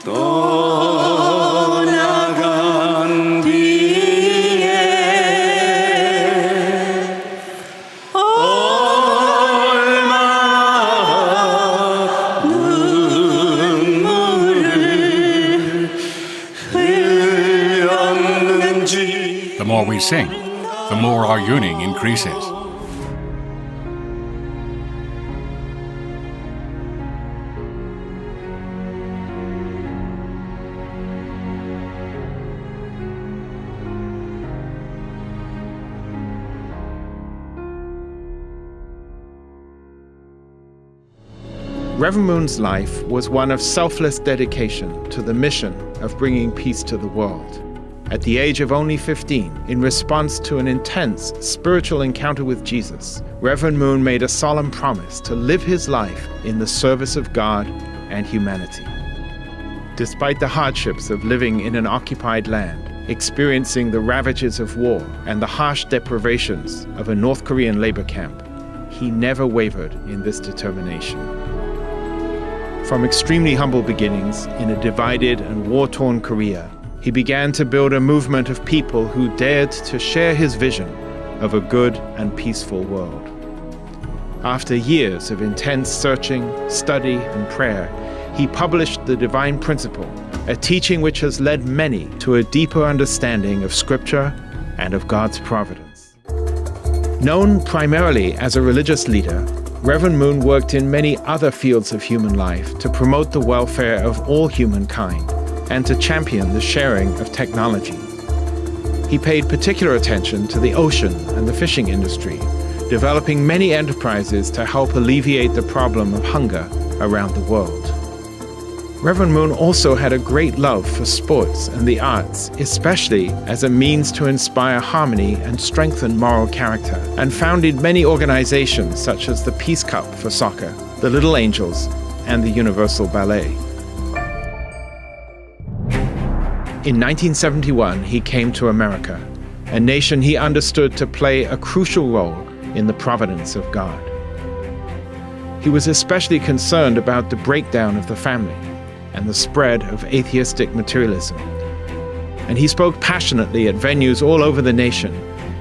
떠나간 뒤에 얼마나 눈물을 흘렸는지. The more we sing, the more our yearning increases. Reverend Moon's life was one of selfless dedication to the mission of bringing peace to the world. At the age of only 15, in response to an intense spiritual encounter with Jesus, Reverend Moon made a solemn promise to live his life in the service of God and humanity. Despite the hardships of living in an occupied land, experiencing the ravages of war and the harsh deprivations of a North Korean labor camp, he never wavered in this determination. From extremely humble beginnings in a divided and war-torn Korea, he began to build a movement of people who dared to share his vision of a good and peaceful world. After years of intense searching, study, and prayer, he published The Divine Principle, a teaching which has led many to a deeper understanding of Scripture and of God's providence. Known primarily as a religious leader, Reverend Moon worked in many other fields of human life to promote the welfare of all humankind and to champion the sharing of technology. He paid particular attention to the ocean and the fishing industry, developing many enterprises to help alleviate the problem of hunger around the world. Reverend Moon also had a great love for sports and the arts, especially as a means to inspire harmony and strengthen moral character, and founded many organizations such as the Peace Cup for soccer, the Little Angels, and the Universal Ballet. In 1971, he came to America, a nation he understood to play a crucial role in the providence of God. He was especially concerned about the breakdown of the family and the spread of atheistic materialism. And he spoke passionately at venues all over the nation,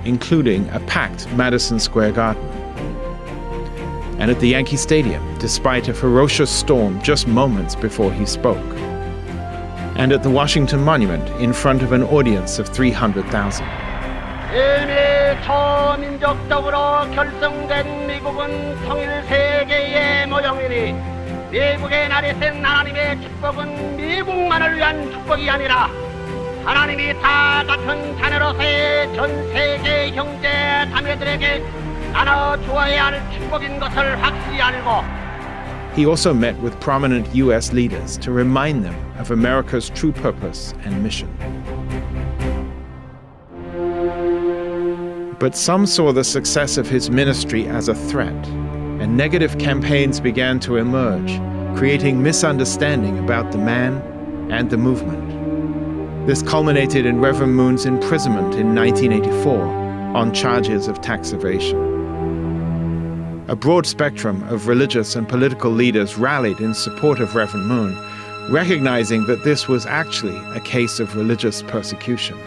including a packed Madison Square Garden. And at the Yankee Stadium, despite a ferocious storm just moments before he spoke. And at the Washington Monument in front of an audience of 300,000. 일미초민족적으로 결성된 미국은 통일 세계의 모형이니 미국의 날이 센 하나님의 축복은 미국만을 위한 축복이 아니라 하나님이 다 같은 자녀로서의 전 세계 형제 자매들에게 나눠 주어야 할 축복인 것을 확실히 알고. He also met with prominent U.S. leaders to remind them of America's true purpose and mission. But some saw the success of his ministry as a threat, and negative campaigns began to emerge, creating misunderstanding about the man and the movement. This culminated in Reverend Moon's imprisonment in 1984 on charges of tax evasion. A broad spectrum of religious and political leaders rallied in support of Reverend Moon, recognizing that this was actually a case of religious persecution.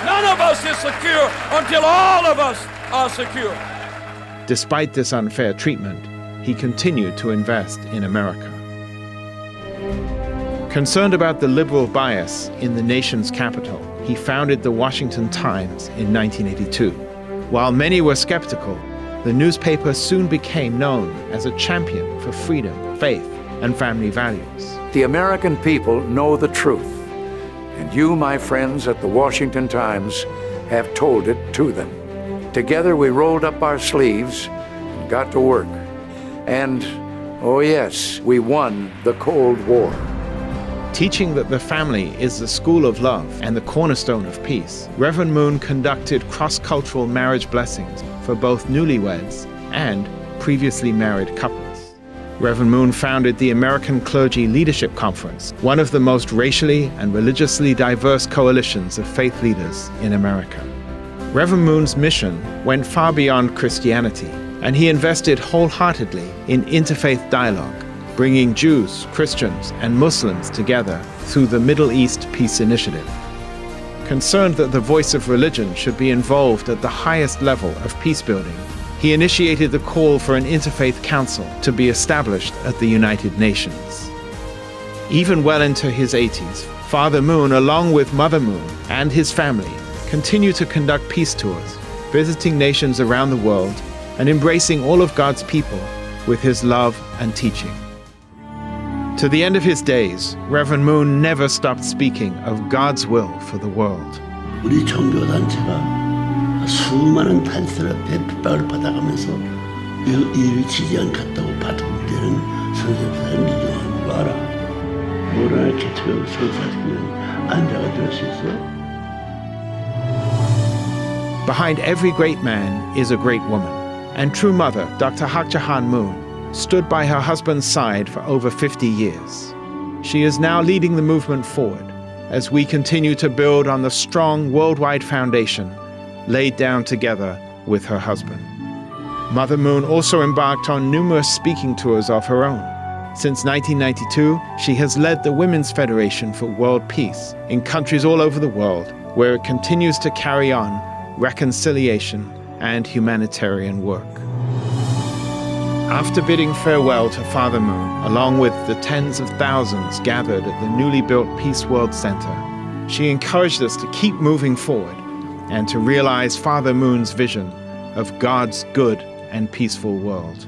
None of us is secure until all of us are secure. Despite this unfair treatment, he continued to invest in America. Concerned about the liberal bias in the nation's capital, he founded the Washington Times in 1982. While many were skeptical, the newspaper soon became known as a champion for freedom, faith, and family values. The American people know the truth, and you, my friends at the Washington Times, have told it to them. Together we rolled up our sleeves and got to work. And, oh yes, we won the Cold War. Teaching that the family is the school of love and the cornerstone of peace, Reverend Moon conducted cross-cultural marriage blessings for both newlyweds and previously married couples. Reverend Moon founded the American Clergy Leadership Conference, one of the most racially and religiously diverse coalitions of faith leaders in America. Reverend Moon's mission went far beyond Christianity, and he invested wholeheartedly in interfaith dialogue, bringing Jews, Christians, and Muslims together through the Middle East Peace Initiative. Concerned that the voice of religion should be involved at the highest level of peacebuilding, he initiated the call for an interfaith council to be established at the United Nations. Even well into his 80s, Father Moon, along with Mother Moon and his family, continue to conduct peace tours, visiting nations around the world and embracing all of God's people with his love and teaching. To the end of his days, Reverend Moon never stopped speaking of God's will for the world. 우리 종교단체가 수많은 단체를 핍박을 받아가면서 일을 지지 않겠다고 바둑대는 선생님들 민주화하는 거 알아? 모라나 개척하고 성사시키는 안자가 될 수 있어? Behind every great man is a great woman, and true mother, Dr. Hak Jahan Moon, stood by her husband's side for over 50 years. She is now leading the movement forward as we continue to build on the strong worldwide foundation laid down together with her husband. Mother Moon also embarked on numerous speaking tours of her own. Since 1992, she has led the Women's Federation for World Peace in countries all over the world, where it continues to carry on reconciliation and humanitarian work. After bidding farewell to Father Moon, along with the tens of thousands gathered at the newly built Peace World Center, she encouraged us to keep moving forward and to realize Father Moon's vision of God's good and peaceful world.